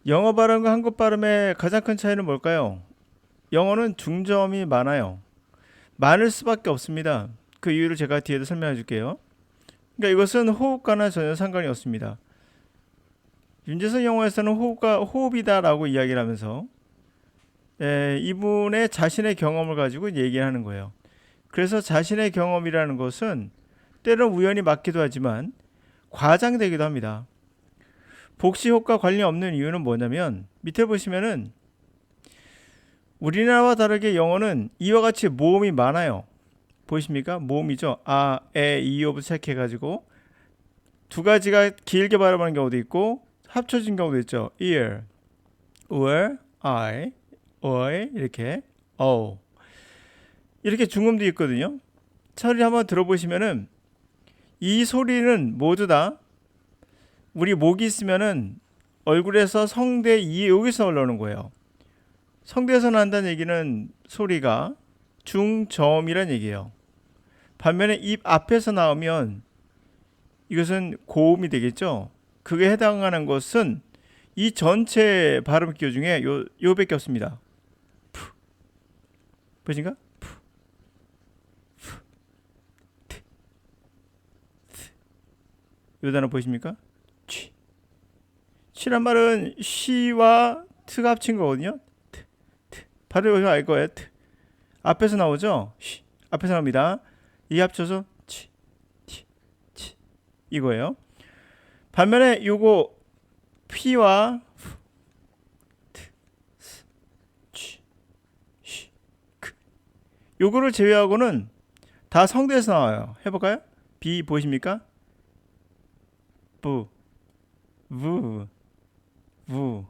영어 발음과 한국 발음의 가장 큰 차이는 뭘까요? 영어는 중점이 많아요. 많을 수밖에 없습니다. 그 이유를 제가 뒤에도 설명해 줄게요. 그러니까 이것은 호흡과는 전혀 상관이 없습니다. 윤재석 영어에서는 호흡과 호흡이다라고 이야기를 하면서 이분의 자신의 경험을 가지고 얘기를 하는 거예요. 그래서 자신의 경험이라는 것은 때론 우연히 맞기도 하지만 과장되기도 합니다. 복식호흡과 관련이 없는 이유는 뭐냐면 밑에 보시면은 우리나라와 다르게 영어는 이와 같이 모음이 많아요. 보이십니까? 모음이죠. 아, 에, 이어부터 시작해가지고 두 가지가 길게 발음하는 경우도 있고 합쳐진 경우도 있죠. ear, or, I, oi 이렇게 o 이렇게 중음도 있거든요. 처리 한번 들어보시면은 이 소리는 모두 다 우리 목이 있으면은 얼굴에서 성대 이 여기서 올라오는 거예요. 성대에서 난다는 얘기는 소리가 중저음이란 얘기예요. 반면에 입 앞에서 나오면 이것은 고음이 되겠죠. 그게 해당하는 것은 이 전체 발음 기호 중에 요밖에 없습니다. 푸. 보신가? 푸. 푸. 트. 트. 요 단어 보이십니까? 취. 취란 말은 쉬와 트가 합친 거거든요. 트. 트. 바로 여기서 알 거예요. 트. 앞에서 나오죠? 쉬. 앞에서 나옵니다. 이 합쳐서 치. 티. 치. 이거예요. 반면에 요거 피와 요거를 제외하고는 다 성대에서 나와요. 해볼까요? 비 보이십니까? 부, 부, 부,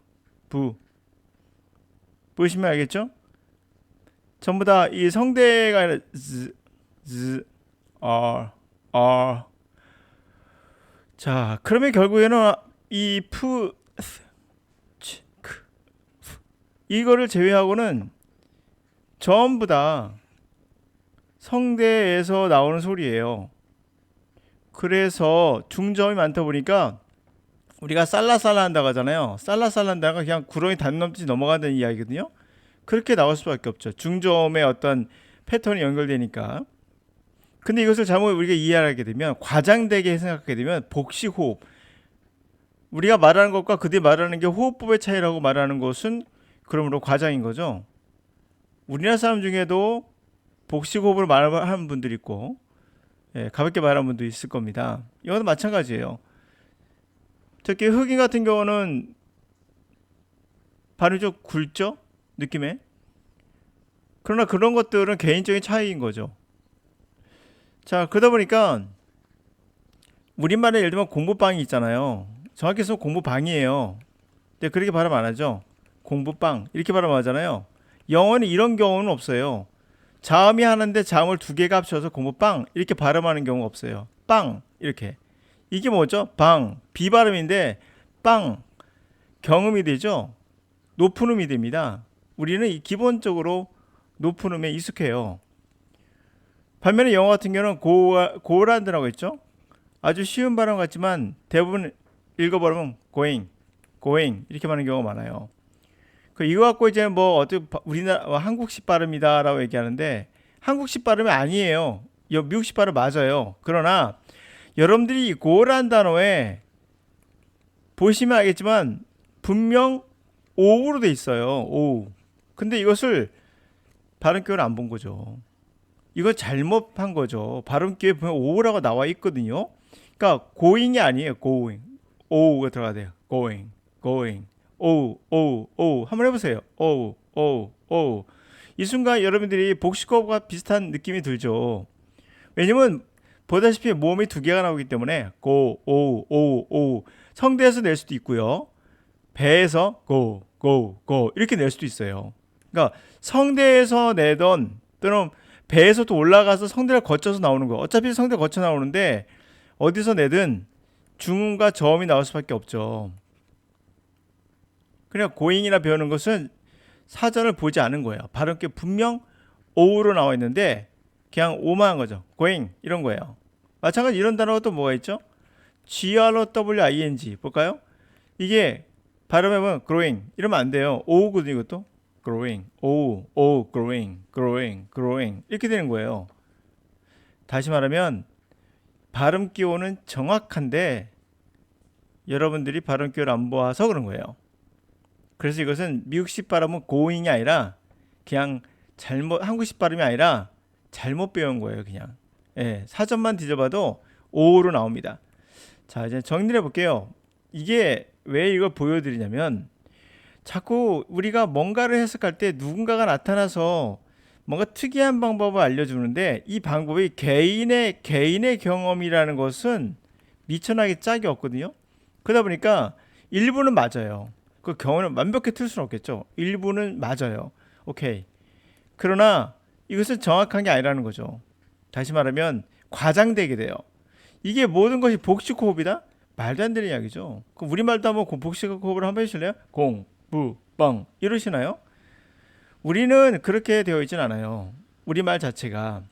부. 보시면 알겠죠? 전부 다 이 성대가 아니라 z, z, r, r. 자, 그러면 결국에는 이 푸, 치, 크, 푸. 이거를 제외하고는 전부 다 성대에서 나오는 소리예요. 그래서 중저음이 많다 보니까 우리가 살라살라 한다고 하잖아요. 살라살라 한다가 그냥 구렁이 담 넘지 넘어가는 이야기거든요. 그렇게 나올 수밖에 없죠. 중저음의 어떤 패턴이 연결되니까. 근데 이것을 잘못 우리가 이해하게 되면 과장되게 생각하게 되면 복식호흡 우리가 말하는 것과 그들이 말하는 게 호흡법의 차이라고 말하는 것은 그러므로 과장인 거죠. 우리나라 사람 중에도 복식호흡을 말하는 분들이 있고 가볍게 말하는 분도 있을 겁니다. 이것도 마찬가지예요. 특히 흑인 같은 경우는 발음이 좀 굵죠? 느낌에. 그러나 그런 것들은 개인적인 차이인 거죠. 자, 그러다 보니까 우리말에 예를 들면 공부방이 있잖아요. 정확히 해서 공부방이에요. 근데 그렇게 발음 안 하죠. 공부방 이렇게 발음하잖아요. 영어는 이런 경우는 없어요. 자음이 하나인데 자음을 두 개가 합쳐서 공부빵 이렇게 발음하는 경우가 없어요. 빵 이렇게. 이게 뭐죠? 방 비발음인데 빵 경음이 되죠. 높은 음이 됩니다. 우리는 기본적으로 높은 음에 익숙해요. 반면에 영어 같은 경우는 고란드라고 했죠. 아주 쉬운 발음 같지만 대부분 읽어버리면 going 이렇게 말하는 경우가 많아요. 이거 갖고 이제 뭐 어떻게 우리나라 한국식 발음이다라고 얘기하는데 한국식 발음이 아니에요. 미국식 발음 맞아요. 그러나 여러분들이 이 고란 단어에 보시면 알겠지만 분명 오우로 돼 있어요. 오우. 근데 이것을 발음기호를 안 본 거죠. 이거 잘못한 거죠. 발음기호에 보면 오우라고 나와 있거든요. 그러니까 going이 아니에요. going. 오우가 들어가야 돼요. going. 오 한번 해보세요. 오. 이 순간 여러분들이 복식호흡과 비슷한 느낌이 들죠. 왜냐면 보다시피 모음이 두 개가 나오기 때문에 오 성대에서 낼 수도 있고요. 배에서 go 이렇게 낼 수도 있어요. 그러니까 성대에서 내던 또는 배에서 또 올라가서 성대를 거쳐서 나오는 거. 어차피 성대 거쳐 나오는데 어디서 내든 중음과 저음이 나올 수밖에 없죠. 그냥 고잉이나 배우는 것은 사전을 보지 않은 거예요. 발음기 분명 오로 나와 있는데 그냥 오만 한 거죠. 고잉 이런 거예요. 마찬가지 이런 단어가 또 뭐가 있죠? GROWING 볼까요? 이게 발음해보면 growing 이러면 안 돼요. o거든요. 이것도 growing, growing, growing, growing 이렇게 되는 거예요. 다시 말하면 발음 기호는 정확한데 여러분들이 발음 기호를 안 보아서 그런 거예요. 그래서 이것은 미국식 발음은 going이 아니라 그냥 잘못, 한국식 발음이 아니라 잘못 배운 거예요. 그냥 사전만 뒤져봐도 o로 나옵니다. 자, 이제 정리를 해볼게요. 이게 왜 이걸 보여드리냐면 자꾸 우리가 뭔가를 해석할 때 누군가가 나타나서 뭔가 특이한 방법을 알려주는데 이 방법이 개인의 경험이라는 것은 미천하게 짝이 없거든요. 그러다 보니까 일부는 맞아요. 그 경험을 완벽히 틀 수는 없겠죠. 일부는 맞아요. 오케이. 그러나 이것은 정확한 게 아니라는 거죠. 다시 말하면 과장되게 돼요. 이게 모든 것이 복식 호흡이다? 말도 안 되는 이야기죠. 그럼 우리말도 한번 복식 호흡을 한번 해주실래요? 공, 부, 뻥 이러시나요? 우리는 그렇게 되어 있진 않아요. 우리말 자체가.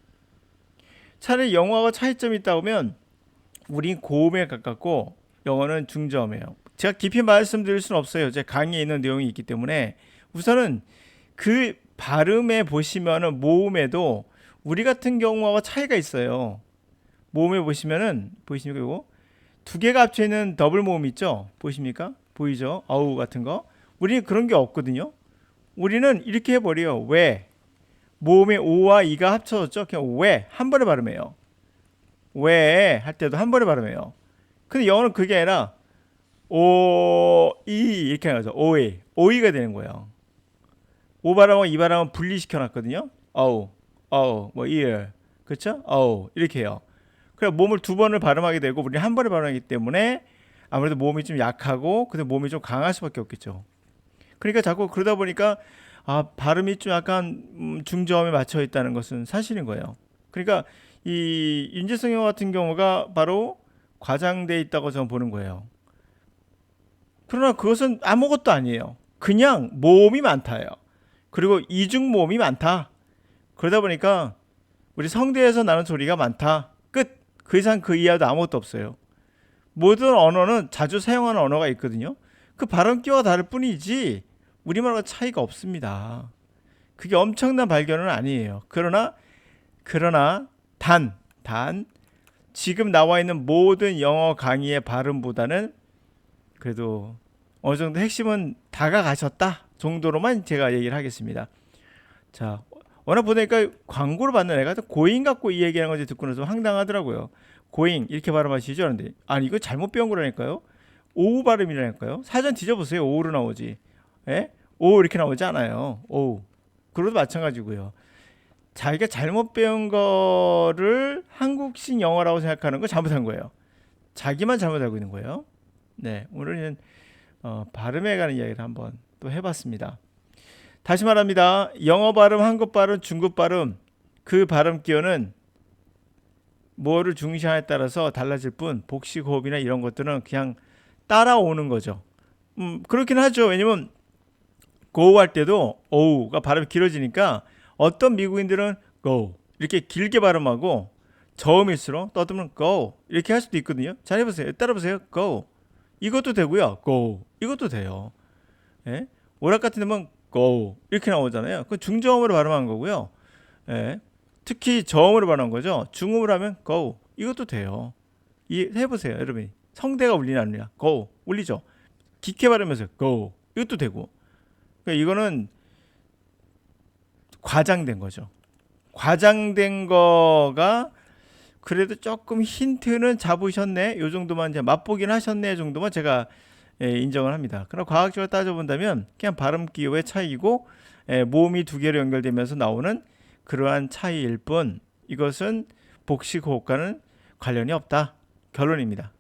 차라리 영어하고 차이점이 있다 보면 우린 고음에 가깝고 영어는 중저음이에요. 제가 깊이 말씀드릴 수는 없어요. 제 강의에 있는 내용이 있기 때문에 우선은 그 발음에 보시면은 모음에도 우리 같은 경우하고 차이가 있어요. 모음에 보시면은 보이십니까? 이거 두 개가 합쳐 있는 더블 모음 있죠? 보이십니까? 보이죠? 어우 같은 거. 우리는 그런 게 없거든요. 우리는 이렇게 해버려요. 왜? 모음의 오와 이가 합쳐졌죠? 그냥 왜 한 번에 발음해요. 왜 할 때도 한 번에 발음해요. 근데 영어는 그게 아니라 오, 이 이렇게 하는 거죠. 오이, 오이가 되는 거예요. 오 발음하고 이 발음은 분리시켜 놨거든요. 어우, 뭐 ear, 그렇죠? 어우 이렇게 해요. 그래 몸을 두 번을 발음하게 되고 우리는 한 번에 발음하기 때문에 아무래도 몸이 좀 약하고 근데 몸이 좀 강할 수밖에 없겠죠. 그러니까 자꾸 그러다 보니까 발음이 좀 약간 중저음에 맞춰 있다는 것은 사실인 거예요. 그러니까 이 윤재성 영어 같은 경우가 바로 과장돼 있다고 저는 보는 거예요. 그러나 그것은 아무것도 아니에요. 그냥 모음이 많다예요. 그리고 이중 모음이 많다. 그러다 보니까 우리 성대에서 나는 소리가 많다. 끝. 그 이상 그 이하도 아무것도 없어요. 모든 언어는 자주 사용하는 언어가 있거든요. 그 발음기와 다를 뿐이지 우리말과 차이가 없습니다. 그게 엄청난 발견은 아니에요. 그러나 단 지금 나와 있는 모든 영어 강의의 발음보다는 그래도 어느 정도 핵심은 다가가셨다 정도로만 제가 얘기를 하겠습니다. 자, 워낙 보니까 광고를 받는 애가 고잉 갖고 이 얘기하는 건지 듣고 나서 황당하더라고요. 고잉 이렇게 발음하시죠? 그런데 아니 이거 잘못 배운 거라니까요. 오우 발음이라니까요. 사전 뒤져보세요. 오우로 나오지. 예? 오우 이렇게 나오지 않아요. 오우. 그것도 마찬가지고요. 자기가 잘못 배운 거를 한국식 영어라고 생각하는 거 잘못한 거예요. 자기만 잘못 알고 있는 거예요. 네, 오늘은 발음에 관한 이야기를 한번 또 해봤습니다. 다시 말합니다. 영어 발음, 한국 발음, 중국 발음 그 발음 기호는 뭐를 중시하냐에 따라서 달라질 뿐 복식 호흡이나 이런 것들은 그냥 따라오는 거죠. 그렇긴 하죠. 왜냐면 go 할 때도 오우가 발음이 길어지니까 어떤 미국인들은 go 이렇게 길게 발음하고 저음일수록 떠들면 go 이렇게 할 수도 있거든요. 잘 해보세요. 따라보세요. go 이것도 되고요. go 이것도 돼요. 예? 오락 같은 데면 go 이렇게 나오잖아요. 그 중저음으로 발음한 거고요. 예? 특히 저음으로 발음한 거죠. 중음으로 하면 go 이것도 돼요. 해보세요. 여러분이 성대가 울리나 안 울리나 go 울리죠. 깊게 발음하면서 go 이것도 되고 그러니까 이거는 과장된 거죠. 과장된 거가 그래도 조금 힌트는 잡으셨네. 요 정도만 이제 맛보긴 하셨네 정도만 제가 인정을 합니다. 그러나 과학적으로 따져본다면 그냥 발음 기호의 차이고 모음이 두 개로 연결되면서 나오는 그러한 차이일 뿐 이것은 복식 호흡과는 관련이 없다. 결론입니다.